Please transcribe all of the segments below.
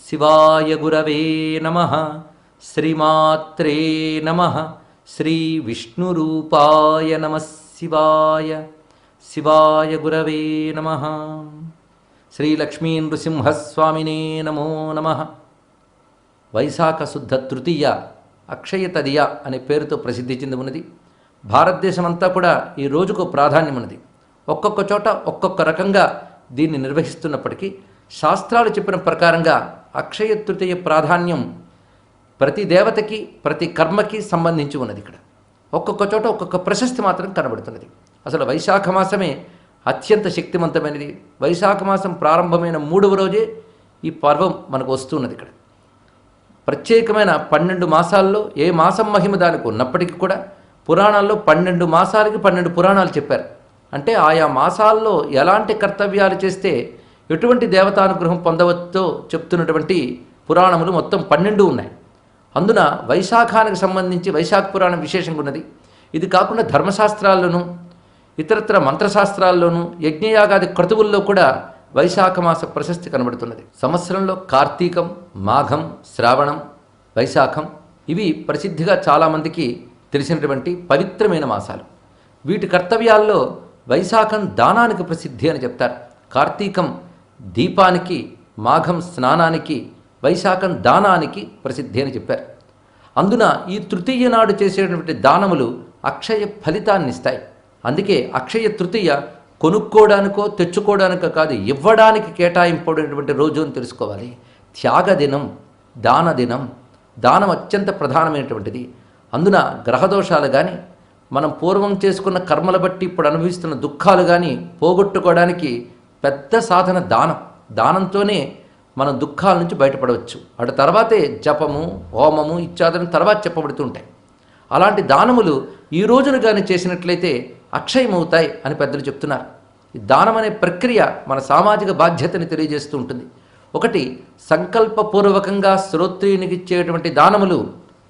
శివాయ గురవే నమః. శ్రీమాత్రే నమః. శ్రీ విష్ణురూపాయ నమః శివాయ. శివాయ గురవే నమః. శ్రీ లక్ష్మీ నృసింహస్వామినే నమో నమః. వైశాఖ శుద్ధ తృతీయ అక్షయ తదియ అనే పేరుతో ప్రసిద్ధి చెంది ఉన్నది. భారతదేశమంతా కూడా ఈ రోజుకు ప్రాధాన్యం ఉన్నది. ఒక్కొక్క చోట ఒక్కొక్క రకంగా దీన్ని నిర్వహిస్తున్నప్పటికీ శాస్త్రాలు చెప్పిన ప్రకారంగా అక్షయ తృతీయ ప్రాధాన్యం ప్రతి దేవతకి ప్రతి కర్మకి సంబంధించి ఉన్నది. ఇక్కడ ఒక్కొక్క చోట ఒక్కొక్క ప్రశస్తి మాత్రం కనబడుతున్నది. అసలు వైశాఖ మాసమే అత్యంత శక్తివంతమైనది. వైశాఖ మాసం ప్రారంభమైన 3వ రోజే ఈ పర్వం మనకు వస్తున్నది. ఇక్కడ ప్రత్యేకమైన 12 మాసాల్లో ఏ మాసం మహిమ దానికి ఉన్నప్పటికీ కూడా పురాణాల్లో 12 మాసాలకి 12 పురాణాలు చెప్పారు. అంటే ఆయా మాసాల్లో ఎలాంటి కర్తవ్యాలు చేస్తే ఎటువంటి దేవతానుగ్రహం పొందవచ్చో చెప్తున్నటువంటి పురాణములు మొత్తం 12 ఉన్నాయి. అందున వైశాఖానికి సంబంధించి వైశాఖ పురాణం విశేషంగా ఉన్నది. ఇది కాకుండా ధర్మశాస్త్రాల్లోనూ ఇతరత్ర మంత్రశాస్త్రాల్లోనూ యజ్ఞయాగాది క్రతువుల్లో కూడా వైశాఖ మాస ప్రశస్తి కనబడుతున్నది. సంవత్సరంలో కార్తీకం, మాఘం, శ్రావణం, వైశాఖం ఇవి ప్రసిద్ధిగా చాలామందికి తెలిసినటువంటి పవిత్రమైన మాసాలు. వీటి కర్తవ్యాల్లో వైశాఖం దానానికి ప్రసిద్ధి అని చెప్తారు. కార్తీకం దీపానికి, మాఘం స్నానానికి, వైశాఖం దానానికి ప్రసిద్ధి అని చెప్పారు. అందున ఈ తృతీయ నాడు చేసేటువంటి దానములు అక్షయ ఫలితాన్ని ఇస్తాయి. అందుకే అక్షయ తృతీయ కొనుక్కోవడానికో తెచ్చుకోవడానికో కాదు, ఇవ్వడానికి కేటాయింపబడినటువంటి రోజు అని తెలుసుకోవాలి. త్యాగ దినం, దాన దినం. దానం అత్యంత ప్రధానమైనటువంటిది. అందున గ్రహదోషాలు కానీ మనం పూర్వం చేసుకున్న కర్మల బట్టి ఇప్పుడు అనుభవిస్తున్న దుఃఖాలు కానీ పోగొట్టుకోవడానికి పెద్ద సాధన దానం. దానంతోనే మనం దుఃఖాల నుంచి బయటపడవచ్చు. అటు తర్వాతే జపము, హోమము ఇత్యాదులను తర్వాత చెప్పబడుతూ ఉంటాయి. అలాంటి దానములు ఈ రోజున కానీ చేసినట్లయితే అక్షయమవుతాయి అని పెద్దలు చెప్తున్నారు. ఈ దానం అనే ప్రక్రియ మన సామాజిక బాధ్యతని తెలియజేస్తూ ఉంటుంది. ఒకటి, సంకల్పపూర్వకంగా శ్రోత్రియునికి ఇచ్చేటువంటి దానములు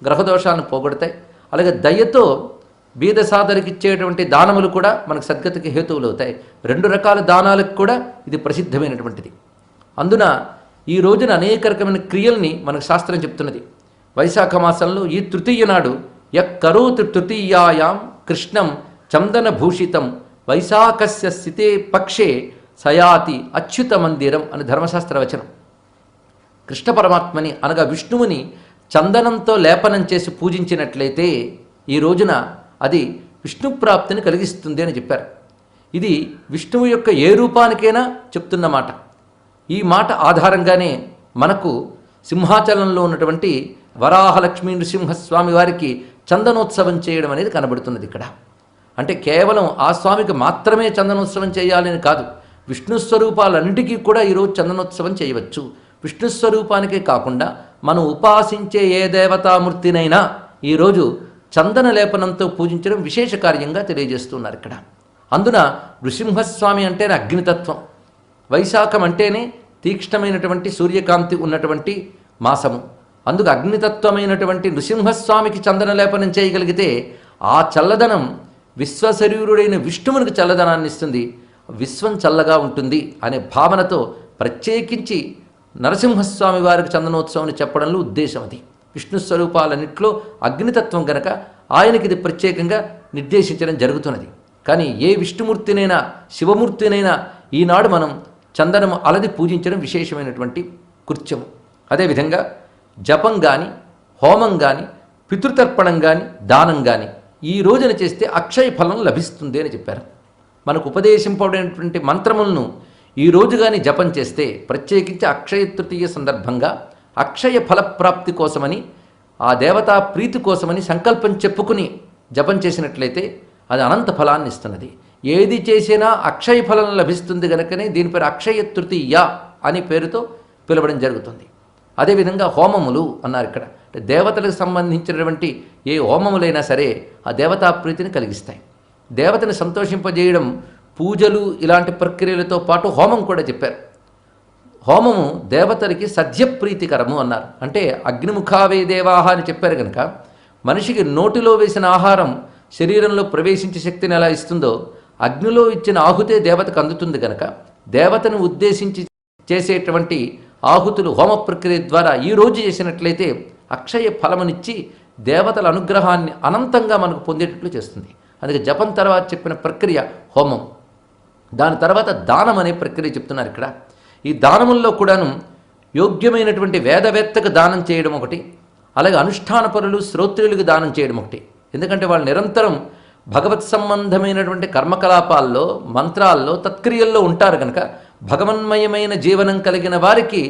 గ్రహదోషాలను పోగొడతాయి. అలాగే దయతో బీద సాధనకి ఇచ్చేటువంటి దానములు కూడా మనకు సద్గతికి హేతువులు అవుతాయి. 2 రకాల దానాలకు కూడా ఇది ప్రసిద్ధమైనటువంటిది. అందున ఈ రోజున అనేక రకమైన క్రియల్ని మనకు శాస్త్రం చెప్తున్నది. వైశాఖ మాసంలో ఈ తృతీయ నాడు యక్కరోతు తృతీయాయాం కృష్ణం చందన భూషితం వైశాఖస్య స్థితే పక్షే సయాతి అచ్యుత మందిరం అని ధర్మశాస్త్ర వచనం. కృష్ణ పరమాత్మని అనగా విష్ణువుని చందనంతో లేపనం చేసి పూజించినట్లయితే ఈ రోజున అది విష్ణుప్రాప్తిని కలిగిస్తుంది అని చెప్పారు. ఇది విష్ణువు యొక్క ఏ రూపానికైనా చెప్తున్న మాట. ఈ మాట ఆధారంగానే మనకు సింహాచలంలో ఉన్నటువంటి వరాహలక్ష్మీ నృసింహస్వామి వారికి చందనోత్సవం చేయడం అనేది కనబడుతున్నది ఇక్కడ. అంటే కేవలం ఆ స్వామికి మాత్రమే చందనోత్సవం చేయాలని కాదు, విష్ణు స్వరూపాలన్నిటికీ కూడా ఈరోజు చందనోత్సవం చేయవచ్చు. విష్ణు స్వరూపానికే కాకుండా మనం ఉపాసించే ఏ దేవతామూర్తినైనా ఈరోజు చందన లేపనంతో పూజించడం విశేష కార్యంగా తెలియజేస్తున్నారు ఇక్కడ. అందున నృసింహస్వామి అంటేనే అగ్నితత్వం, వైశాఖం అంటేనే తీక్ష్ణమైనటువంటి సూర్యకాంతి ఉన్నటువంటి మాసము. అందుకు అగ్నితత్వమైనటువంటి నృసింహస్వామికి చందన లేపనం చేయగలిగితే ఆ చల్లదనం విశ్వశరీరుడైన విష్ణువునికి చల్లదనాన్ని ఇస్తుంది, విశ్వం చల్లగా ఉంటుంది అనే భావనతో ప్రత్యేకించి నరసింహస్వామి వారికి చందనోత్సవం చెప్పడంలో ఉద్దేశం అది. విష్ణు స్వరూపాలన్నింటిలో అగ్నితత్వం గనక ఆయనకి ఇది ప్రత్యేకంగా నిర్దేశించడం జరుగుతున్నది. కానీ ఏ విష్ణుమూర్తినైనా శివమూర్తినైనా ఈనాడు మనం చందనము అలది పూజించడం విశేషమైనటువంటి కృత్యము. అదేవిధంగా జపం కానీ, హోమం కానీ, పితృతర్పణం కానీ, దానం కానీ ఈ రోజున చేస్తే అక్షయ ఫలం లభిస్తుంది అని చెప్పారు. మనకు ఉపదేశింపబడినటువంటి మంత్రములను ఈ రోజు కానీ జపం చేస్తే, ప్రత్యేకించి అక్షయ తృతీయ సందర్భంగా అక్షయ ఫలప్రాప్తి కోసమని, ఆ దేవతా ప్రీతి కోసమని సంకల్పం చెప్పుకుని జపం చేసినట్లయితే అది అనంత ఫలాన్ని ఇస్తున్నది. ఏది చేసినా అక్షయ ఫలం లభిస్తుంది కనుకనే దీని పేరు అక్షయ తృతీయ అనే పేరుతో పిలవడం జరుగుతుంది. అదేవిధంగా హోమములు అన్నారు ఇక్కడ. అంటే దేవతలకు సంబంధించినటువంటి ఏ హోమములైనా సరే ఆ దేవతా ప్రీతిని కలిగిస్తాయి. దేవతని సంతోషింపజేయడం పూజలు ఇలాంటి ప్రక్రియలతో పాటు హోమం కూడా చెప్పారు. హోమము దేవతలకి సద్యప్రీతికరము అన్నారు. అంటే అగ్నిముఖావే దేవాహ అని చెప్పారు కనుక మనిషికి నోటిలో వేసిన ఆహారం శరీరంలో ప్రవేశించే శక్తిని ఎలా ఇస్తుందో అగ్నిలో ఇచ్చిన ఆహుతే దేవతకు అందుతుంది కనుక దేవతను ఉద్దేశించి చేసేటువంటి ఆహుతులు హోమ ప్రక్రియ ద్వారా ఈరోజు చేసినట్లయితే అక్షయ ఫలమునిచ్చి దేవతల అనుగ్రహాన్ని అనంతంగా మనకు పొందేటట్లు చేస్తుంది. అందుకే జపం తర్వాత చెప్పిన ప్రక్రియ హోమం. దాని తర్వాత దానం అనే ప్రక్రియ చెప్తున్నారు ఇక్కడ. ఈ దానముల్లో కూడాను యోగ్యమైనటువంటి వేదవేత్తకు దానం చేయడం ఒకటి, అలాగే అనుష్ఠాన పరులు శ్రోత్రులకు దానం చేయడం ఒకటి. ఎందుకంటే వాళ్ళు నిరంతరం భగవత్ సంబంధమైనటువంటి కర్మకలాపాల్లో, మంత్రాల్లో, తత్క్రియల్లో ఉంటారు కనుక భగవన్మయమైన జీవనం కలిగిన వారికి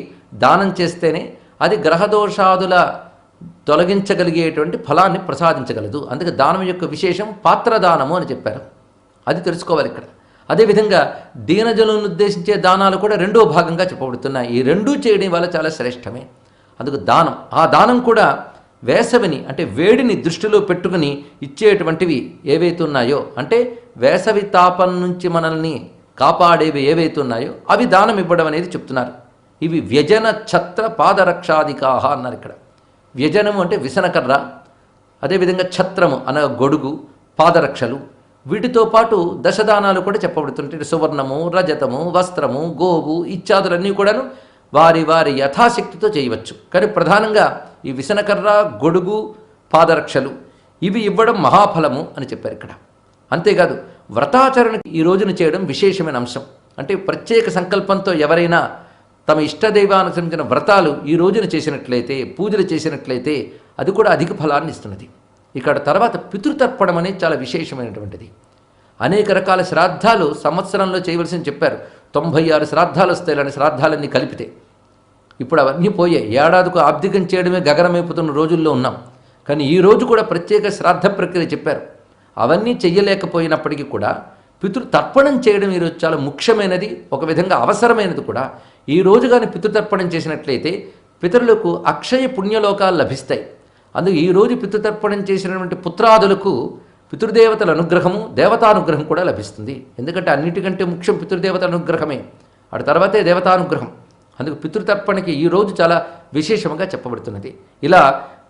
దానం చేస్తేనే అది గ్రహదోషాదుల తొలగించగలిగేటువంటి ఫలాన్ని ప్రసాదించగలదు. అందుకే దానం యొక్క విశేషం పాత్రదానము అని చెప్పారు. అది తెలుసుకోవాలి ఇక్కడ. అదేవిధంగా దీనజనులను ఉద్దేశించే దానాలు కూడా రెండో భాగంగా చెప్పబడుతున్నాయి. ఈ రెండూ చేయడం వల్ల చాలా శ్రేష్టమే. అందుకు దానం, ఆ దానం కూడా వేసవిని అంటే వేడిని దృష్టిలో పెట్టుకుని ఇచ్చేటువంటివి ఏవైతే ఉన్నాయో, అంటే వేసవి తాపం నుంచి మనల్ని కాపాడేవి ఏవైతే ఉన్నాయో అవి దానం ఇవ్వడం అనేది చెప్తున్నారు. ఇవి వ్యజన ఛత్ర పాదరక్షాదికాహ అన్నారు ఇక్కడ. వ్యజనము అంటే విసనకర్ర, అదేవిధంగా ఛత్రము అనగా గొడుగు, పాదరక్షలు, వీటితో పాటు దశదానాలు కూడా చెప్పబడుతుంటాయి. సువర్ణము, రజతము, వస్త్రము, గోవు ఇత్యాదులన్నీ కూడాను వారి వారి యథాశక్తితో చేయవచ్చు. కానీ ప్రధానంగా ఈ విసనకర్ర, గొడుగు, పాదరక్షలు ఇవి ఇవ్వడం మహాఫలము అని చెప్పారు ఇక్కడ. అంతేకాదు వ్రతాచరణకి ఈ రోజున చేయడం విశేషమైన అంశం. అంటే ప్రత్యేక సంకల్పంతో ఎవరైనా తమ ఇష్టదైవానుసరించిన వ్రతాలు ఈ రోజున చేసినట్లయితే, పూజలు చేసినట్లయితే అది కూడా అధిక ఫలాన్ని ఇస్తున్నది. ఇక్కడ తర్వాత పితృతర్పణం అనేది చాలా విశేషమైనటువంటిది. అనేక రకాల శ్రాద్ధాలు సంవత్సరంలో చేయవలసిన చెప్పారు. 96 శ్రాద్ధాలు వస్తాయి ఇలాంటి శ్రాద్ధాలన్నీ కలిపితే. ఇప్పుడు అవన్నీ పోయాయి. ఏడాదికి ఆబ్దికం చేయడమే గగనమైపోతున్న రోజుల్లో ఉన్నాం. కానీ ఈ రోజు కూడా ప్రత్యేక శ్రాద్ధ ప్రక్రియ చెప్పారు. అవన్నీ చెయ్యలేకపోయినప్పటికీ కూడా పితృతర్పణం చేయడం ఈరోజు చాలా ముఖ్యమైనది, ఒక విధంగా అవసరమైనది కూడా. ఈ రోజు కానీ పితృతర్పణం చేసినట్లయితే పితరులకు అక్షయ పుణ్యలోకాలు లభిస్తాయి. అందుకు ఈరోజు పితృతర్పణం చేసినటువంటి పుత్రాదులకు పితృదేవతల అనుగ్రహము, దేవతానుగ్రహం కూడా లభిస్తుంది. ఎందుకంటే అన్నిటికంటే ముఖ్యం పితృదేవతల అనుగ్రహమే, ఆ తర్వాతే దేవతానుగ్రహం. అందుకు పితృతర్పణకి ఈరోజు చాలా విశేషంగా చెప్పబడుతున్నది. ఇలా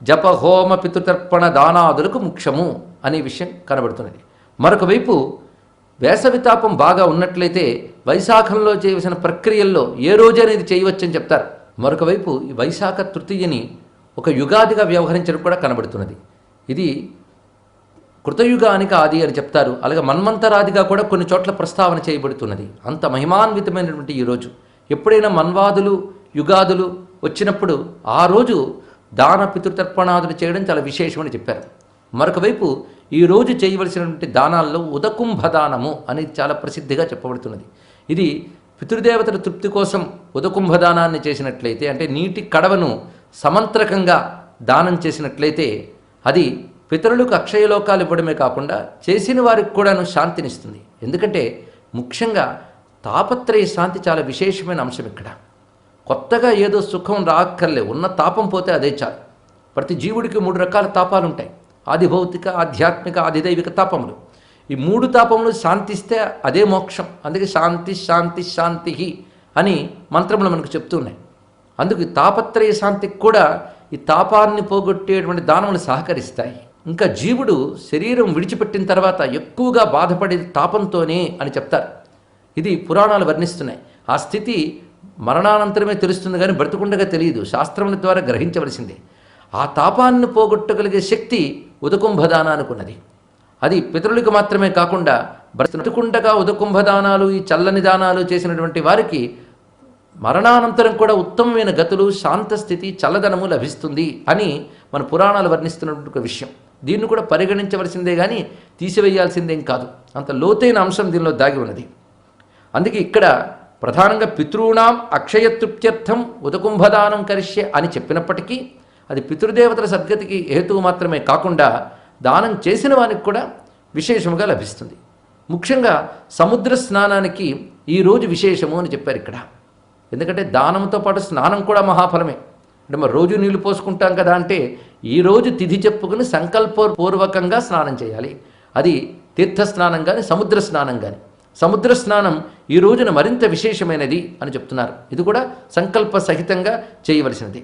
జప హోమ పితృతర్పణ దానాదులకు ముఖ్యము అనే విషయం కనబడుతున్నది. మరొక వైపు వేసవితాపం బాగా ఉన్నట్లయితే వైశాఖంలో చేయవలసిన ప్రక్రియల్లో ఏ రోజు అనేది చేయవచ్చని చెప్తారు. మరొక వైపు ఈ వైశాఖ తృతీయని ఒక యుగాదిగా వ్యవహరించడం కూడా కనబడుతున్నది. ఇది కృతయుగానికి ఆది అని చెప్తారు. అలాగే మన్వంతరాదిగా కూడా కొన్ని చోట్ల ప్రస్తావన చేయబడుతున్నది. అంత మహిమాన్వితమైనటువంటి ఈరోజు ఎప్పుడైనా మన్వాదులు, యుగాదులు వచ్చినప్పుడు ఆ రోజు దాన పితృతర్పణాదులు చేయడం చాలా విశేషమని చెప్పారు. మరొక వైపు ఈరోజు చేయవలసినటువంటి దానాల్లో ఉదకుంభదానము అనేది చాలా ప్రసిద్ధిగా చెప్పబడుతున్నది. ఇది పితృదేవతల తృప్తి కోసం ఉదకుంభదానాన్ని చేసినట్లయితే, అంటే నీటి కడవను సమంత్రకంగా దానం చేసినట్లయితే అది పితరులకు అక్షయలోకాలు ఇవ్వడమే కాకుండా చేసిన వారికి కూడాను శాంతినిస్తుంది. ఎందుకంటే ముఖ్యంగా తాపత్రయ శాంతి చాలా విశేషమైన అంశం ఇక్కడ. కొత్తగా ఏదో సుఖం రాక్కర్లే, ఉన్న తాపం పోతే అదే చాలు. ప్రతి జీవుడికి 3 రకాల తాపాలు ఉంటాయి. ఆది భౌతిక, ఆధ్యాత్మిక, ఆదిదైవిక తాపములు. ఈ 3 తాపములు శాంతిస్తే అదే మోక్షం. అందుకే శాంతి శాంతి శాంతి అని మంత్రములు మనకు చెప్తున్నాయి. అందుకు తాపత్రయ శాంతికి కూడా ఈ తాపాన్ని పోగొట్టేటువంటి దానములు సహకరిస్తాయి. ఇంకా జీవుడు శరీరం విడిచిపెట్టిన తర్వాత ఎక్కువగా బాధపడేది తాపంతోనే అని చెప్తారు. ఇది పురాణాలు వర్ణిస్తున్నాయి. ఆ స్థితి మరణానంతరమే తెలుస్తుంది, కానీ బ్రతుకుండగా తెలియదు. శాస్త్రముల ద్వారా గ్రహించవలసిందే. ఆ తాపాన్ని పోగొట్టగలిగే శక్తి ఉదకుంభదానానికి ఉన్నది. అది పితరులకు మాత్రమే కాకుండా బ్రతుకుండగా ఉదకుంభదానాలు, ఈ చల్లని దానాలు చేసినటువంటి వారికి మరణానంతరం కూడా ఉత్తమమైన గతులు, శాంతస్థితి, చల్లదనము లభిస్తుంది అని మన పురాణాలు వర్ణిస్తున్నటువంటి ఒక విషయం. దీన్ని కూడా పరిగణించవలసిందే కానీ తీసివేయాల్సిందేం కాదు. అంత లోతైన అంశం దీనిలో దాగి ఉన్నది. అందుకే ఇక్కడ ప్రధానంగా పితॄణాం అక్షయతృప్త్యర్థం ఉదకుంభదానం కరిష్య అని చెప్పినప్పటికీ అది పితృదేవతల సద్గతికి హేతువు మాత్రమే కాకుండా దానం చేసిన వానికి కూడా విశేషముగా లభిస్తుంది. ముఖ్యంగా సముద్ర స్నానానికి ఈరోజు విశేషము అని చెప్పారు ఇక్కడ. ఎందుకంటే దానంతో పాటు స్నానం కూడా మహాఫలమే. అంటే మరి రోజు నీళ్లు పోసుకుంటాం కదా అంటే ఈరోజు తిథి చెప్పుకుని సంకల్పపూర్వకంగా స్నానం చేయాలి. అది తీర్థస్నానం కానీ సముద్ర స్నానం కానీ. సముద్ర స్నానం ఈ రోజున మరింత విశేషమైనది అని చెప్తున్నారు. ఇది కూడా సంకల్ప సహితంగా చేయవలసినది.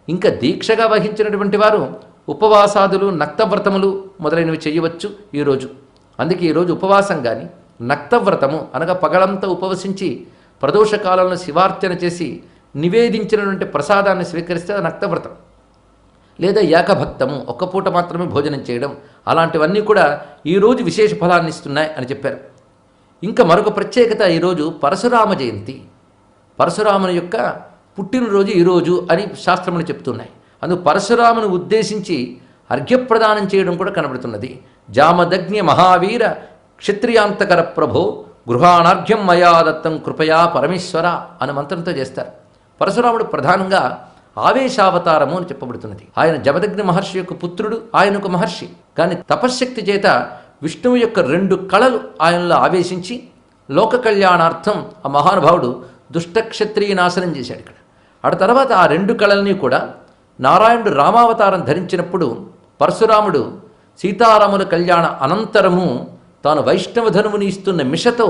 ఇంకా దీక్షగా వహించినటువంటి వారు ఉపవాసాదులు, నక్తవ్రతములు మొదలైనవి చేయవచ్చు ఈరోజు. అందుకే ఈరోజు ఉపవాసం కానీ నక్తవ్రతము అనగా పగలంతా ఉపవసించి ప్రదోష కాలంలో శివార్చన చేసి నివేదించినటువంటి ప్రసాదాన్ని స్వీకరిస్తే అది నక్తవ్రతం. లేదా ఏకభక్తము, ఒక్క పూట మాత్రమే భోజనం చేయడం, అలాంటివన్నీ కూడా ఈరోజు విశేష ఫలాన్ని ఇస్తున్నాయి అని చెప్పారు. ఇంకా మరొక ప్రత్యేకత, ఈరోజు పరశురామ జయంతి, పరశురాముని యొక్క పుట్టినరోజు ఈరోజు అని శాస్త్రములు చెప్తున్నాయి. అందుకు పరశురామును ఉద్దేశించి అర్ఘ్యప్రదానం చేయడం కూడా కనబడుతున్నది. జామదగ్ని మహావీర క్షత్రియాంతకర ప్రభో గృహాణార్ఘ్యం మయా దత్తం కృపయా పరమేశ్వర అనే మంత్రంతో చేస్తారు. పరశురాముడు ప్రధానంగా ఆవేశావతారము అని చెప్పబడుతున్నది. ఆయన జమదగ్ని మహర్షి యొక్క పుత్రుడు, ఆయన ఒక మహర్షి. కానీ తపశ్శక్తి చేత విష్ణువు యొక్క 2 కళలు ఆయనలో ఆవేశించి లోక కళ్యాణార్థం ఆ మహానుభావుడు దుష్టక్షత్రియ నాశనం చేశాడు ఇక్కడ. ఆ తర్వాత ఆ 2 కళల్ని కూడా నారాయణుడు రామావతారం ధరించినప్పుడు పరశురాముడు సీతారాముల కళ్యాణ అనంతరము తాను వైష్ణవ ధనువుని ఇస్తున్న మిషతో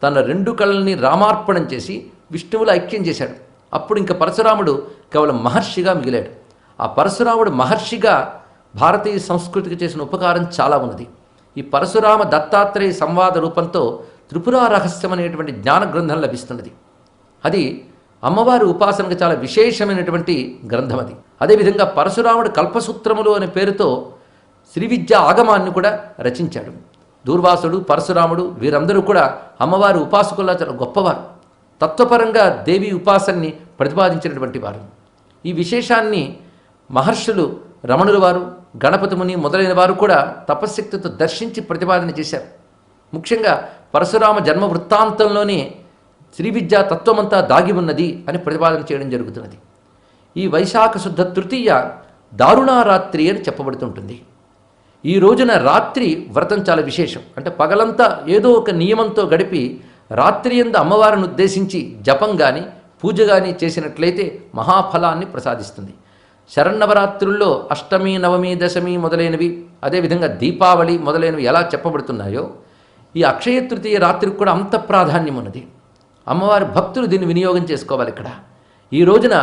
తన 2 కళల్ని రామార్పణం చేసి విష్ణువులో ఐక్యం చేశాడు. అప్పుడు ఇంకా పరశురాముడు కేవలం మహర్షిగా మిగిలాడు. ఆ పరశురాముడు మహర్షిగా భారతీయ సంస్కృతికి చేసిన ఉపకారం చాలా ఉన్నది. ఈ పరశురామ దత్తాత్రేయ సంవాద రూపంతో త్రిపురా రహస్యం అనేటువంటి జ్ఞాన గ్రంథం లభిస్తున్నది. అది అమ్మవారి ఉపాసనకు చాలా విశేషమైనటువంటి గ్రంథం అది. అదేవిధంగా పరశురాముడు కల్పసూత్రములు అనే పేరుతో శ్రీ విద్యా ఆగమాన్ని కూడా రచించాడు. దూర్వాసుడు, పరశురాముడు వీరందరూ కూడా అమ్మవారి ఉపాసకుల్లో చాలా గొప్పవారు. తత్వపరంగా దేవి ఉపాసనని ప్రతిపాదించినటువంటి వారు. ఈ విశేషాన్ని మహర్షులు రమణుల వారు, గణపతి ముని మొదలైన వారు కూడా తపశ్శక్తితో దర్శించి ప్రతిపాదన చేశారు. ముఖ్యంగా పరశురామ జన్మ వృత్తాంతంలోనే శ్రీ విద్యా తత్వమంతా దాగి ఉన్నది అని ప్రతిపాదన చేయడం జరుగుతున్నది. ఈ వైశాఖ శుద్ధ తృతీయ దారుణారాత్రి అని చెప్పబడుతుంటుంది. ఈ రోజున రాత్రి వ్రతం చాలా విశేషం. అంటే పగలంతా ఏదో ఒక నియమంతో గడిపి రాత్రి యందు అమ్మవారిని ఉద్దేశించి జపం కానీ పూజ కానీ చేసినట్లయితే మహాఫలాన్ని ప్రసాదిస్తుంది. శరన్నవరాత్రుల్లో అష్టమి, నవమి, దశమి మొదలైనవి, అదేవిధంగా దీపావళి మొదలైనవి ఎలా చెప్పబడుతున్నాయో ఈ అక్షయ తృతీయ రాత్రికి కూడా అంత ప్రాధాన్యం ఉన్నది. అమ్మవారి భక్తులు దీన్ని వినియోగం చేసుకోవాలి. ఇక్కడ ఈ రోజున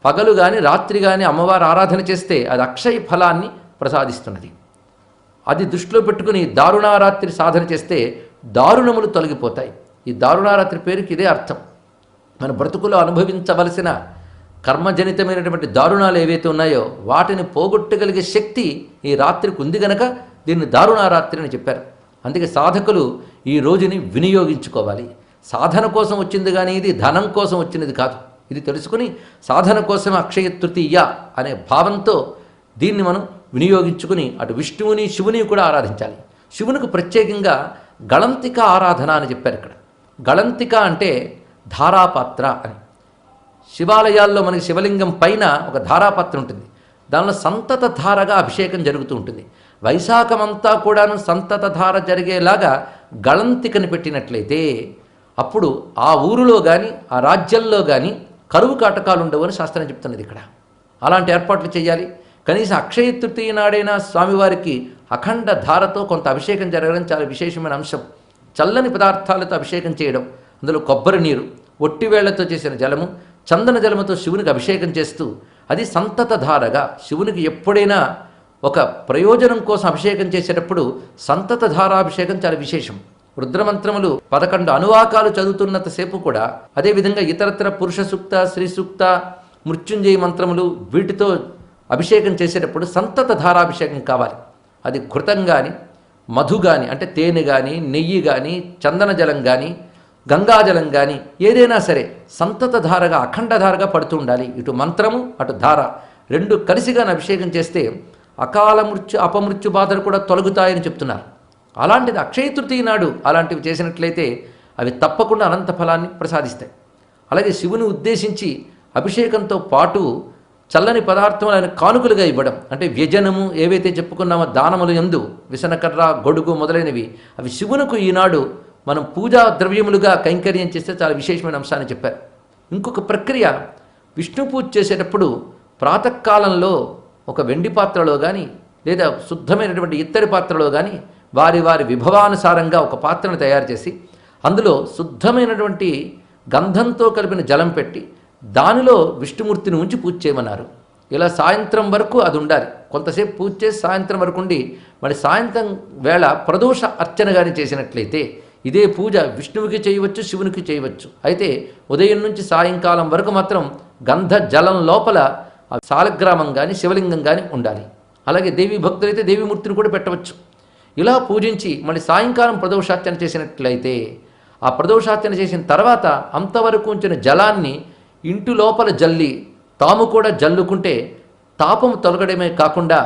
పగలు కానీ రాత్రి కానీ అమ్మవారి ఆరాధన చేస్తే అది అక్షయ ఫలాన్ని ప్రసాదిస్తున్నది. అది దృష్టిలో పెట్టుకుని దారుణారాత్రి సాధన చేస్తే దారుణములు తొలగిపోతాయి. ఈ దారుణారాత్రి పేరుకి ఇదే అర్థం. మన బ్రతుకులో అనుభవించవలసిన కర్మజనితమైనటువంటి దారుణాలు ఏవైతే ఉన్నాయో వాటిని పోగొట్టగలిగే శక్తి ఈ రాత్రికి ఉంది గనక దీన్ని దారుణారాత్రి అని చెప్పారు. అందుకే సాధకులు ఈ రోజుని వినియోగించుకోవాలి. సాధన కోసం వచ్చింది కానీ ఇది ధనం కోసం వచ్చినది కాదు. ఇది తెలుసుకుని సాధన కోసం అక్షయ తృతీయ అనే భావంతో దీన్ని మనం వినియోగించుకుని అటు విష్ణువుని శివుని కూడా ఆరాధించాలి. శివునికి ప్రత్యేకంగా గళంతిక ఆరాధన అని చెప్పారు. ఇక్కడ గళంతిక అంటే ధారాపాత్ర అని. శివాలయాల్లో మనకి శివలింగం పైన ఒక ధారాపాత్ర ఉంటుంది. దానిలో సంతత ధారగా అభిషేకం జరుగుతూ ఉంటుంది. వైశాఖమంతా కూడాను సంతత ధార జరిగేలాగా గళంతికని పెట్టినట్లయితే అప్పుడు ఆ ఊరిలో కానీ ఆ రాజ్యంలో కానీ కరువు కాటకాలు ఉండవు అని శాస్త్రం చెప్తున్నది. ఇక్కడ అలాంటి ఏర్పాట్లు చేయాలి. కనీసం అక్షయ తృతీయ నాడైనా స్వామివారికి అఖండ ధారతో కొంత అభిషేకం జరగడం చాలా విశేషమైన అంశం. చల్లని పదార్థాలతో అభిషేకం చేయడం, అందులో కొబ్బరి నీరు, ఒట్టివేళ్లతో చేసిన జలము, చందన జలముతో శివునికి అభిషేకం చేస్తూ అది సంతత ధారగా శివునికి ఎప్పుడైనా ఒక ప్రయోజనం కోసం అభిషేకం చేసేటప్పుడు సంతత ధారాభిషేకం చాలా విశేషం. రుద్రమంత్రములు 11 అనువాకాలు చదువుతున్నంతసేపు కూడా, అదేవిధంగా ఇతరత్ర పురుష సూక్త, శ్రీ సూక్త, మృత్యుంజయ మంత్రములు వీటితో అభిషేకం చేసేటప్పుడు సంతత ధారాభిషేకం కావాలి. అది ఘృతం కానీ మధు కానీ అంటే తేనె కానీ నెయ్యి కానీ చందన జలం కానీ గంగాజలం కానీ ఏదైనా సరే సంతత ధారగా అఖండ ధారగా పడుతూ ఉండాలి. ఇటు మంత్రము అటు ధార 2 కలిసిగానే అభిషేకం చేస్తే అకాల మృత్యు అపమృత్యు బాధలు కూడా తొలగుతాయని చెప్తున్నారు. అలాంటిది అక్షయ తృతీయ నాడు అలాంటివి చేసినట్లయితే అవి తప్పకుండా అనంత ఫలాన్ని ప్రసాదిస్తాయి. అలాగే శివుని ఉద్దేశించి అభిషేకంతో పాటు చల్లని పదార్థములు ఆయన కానుకలుగా ఇవ్వడం, అంటే వ్యజనము ఏవైతే చెప్పుకున్నామో దానములు యందు విసనకర్ర, గొడుగు మొదలైనవి అవి శివునకు ఈనాడు మనం పూజా ద్రవ్యములుగా కైంకర్యం చేస్తే చాలా విశేషమైన అంశాన్ని చెప్పారు. ఇంకొక ప్రక్రియ, విష్ణు పూజ చేసేటప్పుడు ప్రాతకాలంలో ఒక వెండి పాత్రలో కానీ లేదా శుద్ధమైనటువంటి ఇత్తడి పాత్రలో కానీ వారి వారి విభవానుసారంగా ఒక పాత్రను తయారు చేసి అందులో శుద్ధమైనటువంటి గంధంతో కలిపిన జలం పెట్టి దానిలో విష్ణుమూర్తిని ఉంచి పూజ చేయమన్నారు. ఇలా సాయంత్రం వరకు అది ఉండాలి. కొంతసేపు పూజ చేసి సాయంత్రం వరకు ఉండి మరి సాయంత్రం వేళ ప్రదోష అర్చన కానీ చేసినట్లయితే ఇదే పూజ విష్ణువుకి చేయవచ్చు, శివునికి చేయవచ్చు. అయితే ఉదయం నుంచి సాయంకాలం వరకు మాత్రం గంధ జలం లోపల ఆ సాలగ్రామం కానీ శివలింగం కానీ ఉండాలి. అలాగే దేవీ భక్తులైతే దేవీమూర్తిని కూడా పెట్టవచ్చు. ఇలా పూజించి మళ్ళీ సాయంకాలం ప్రదోషార్చన చేసినట్లయితే ఆ ప్రదోషార్చన చేసిన తర్వాత అంతవరకు ఉంచిన జలాన్ని ఇంటి లోపల జల్లి తాము కూడా జల్లుకుంటే తాపము తొలగడమే కాకుండా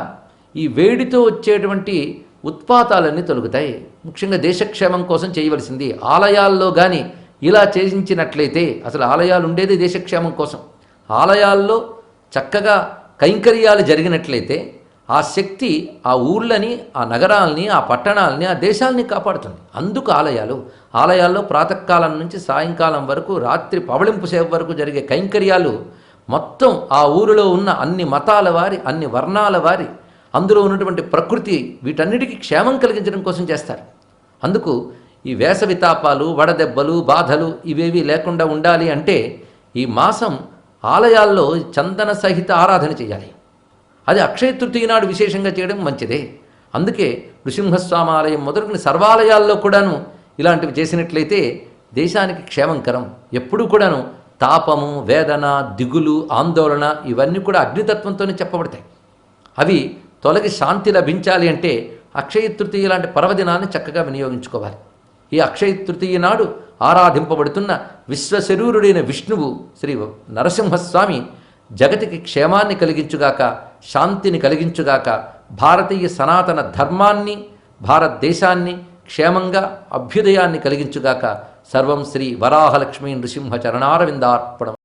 ఈ వేడితో వచ్చేటువంటి ఉత్పాతాలన్నీ తొలగుతాయి. ముఖ్యంగా దేశక్షేమం కోసం చేయవలసింది. ఆలయాల్లో కానీ ఇలా చేయించినట్లయితే, అసలు ఆలయాలు ఉండేది దేశక్షేమం కోసం, ఆలయాల్లో చక్కగా కైంకర్యాలు జరిగినట్లయితే ఆ శక్తి ఆ ఊళ్ళని, ఆ నగరాల్ని, ఆ పట్టణాలని, ఆ దేశాలని కాపాడుతుంది. అందుకు ఆలయాల్లో ప్రాతకాలం నుంచి సాయంకాలం వరకు, రాత్రి పవళింపు సేవ వరకు జరిగే కైంకర్యాలు మొత్తం ఆ ఊరిలో ఉన్న అన్ని మతాల వారి, అన్ని వర్ణాల వారి, అందులో ఉన్నటువంటి ప్రకృతి, వీటన్నిటికీ క్షేమం కలిగించడం కోసం చేస్తారు. అందుకు ఈ వేసవి తాపాలు, వడదెబ్బలు, బాధలు ఇవేవి లేకుండా ఉండాలి అంటే ఈ మాసం ఆలయాల్లో చందన సహిత ఆరాధన చేయాలి. అది అక్షయ తృతీయ నాడు విశేషంగా చేయడం మంచిదే. అందుకే నృసింహస్వామి ఆలయం మొదలుకుని సర్వాలయాల్లో కూడాను ఇలాంటివి చేసినట్లయితే దేశానికి క్షేమంకరం. ఎప్పుడూ కూడాను తాపము, వేదన, దిగులు, ఆందోళన ఇవన్నీ కూడా అగ్నితత్వంతోనే చెప్పబడతాయి. అవి తొలగి శాంతి లభించాలి అంటే అక్షయ తృతీయ లాంటి పర్వదినాన్ని చక్కగా వినియోగించుకోవాలి. ఈ అక్షయ తృతీయ నాడు ఆరాధింపబడుతున్న విశ్వశరూరుడైన విష్ణువు శ్రీ నరసింహస్వామి జగతికి క్షేమాన్ని కలిగించుగాక, శాంతిని కలిగించుగాక, భారతీయ సనాతన ధర్మాన్ని, భారతదేశాన్ని క్షేమంగా అభ్యుదయాన్ని కలిగించుగాక. సర్వం శ్రీ వరాహలక్ష్మీ నృసింహ చరణారవిందార్పణం.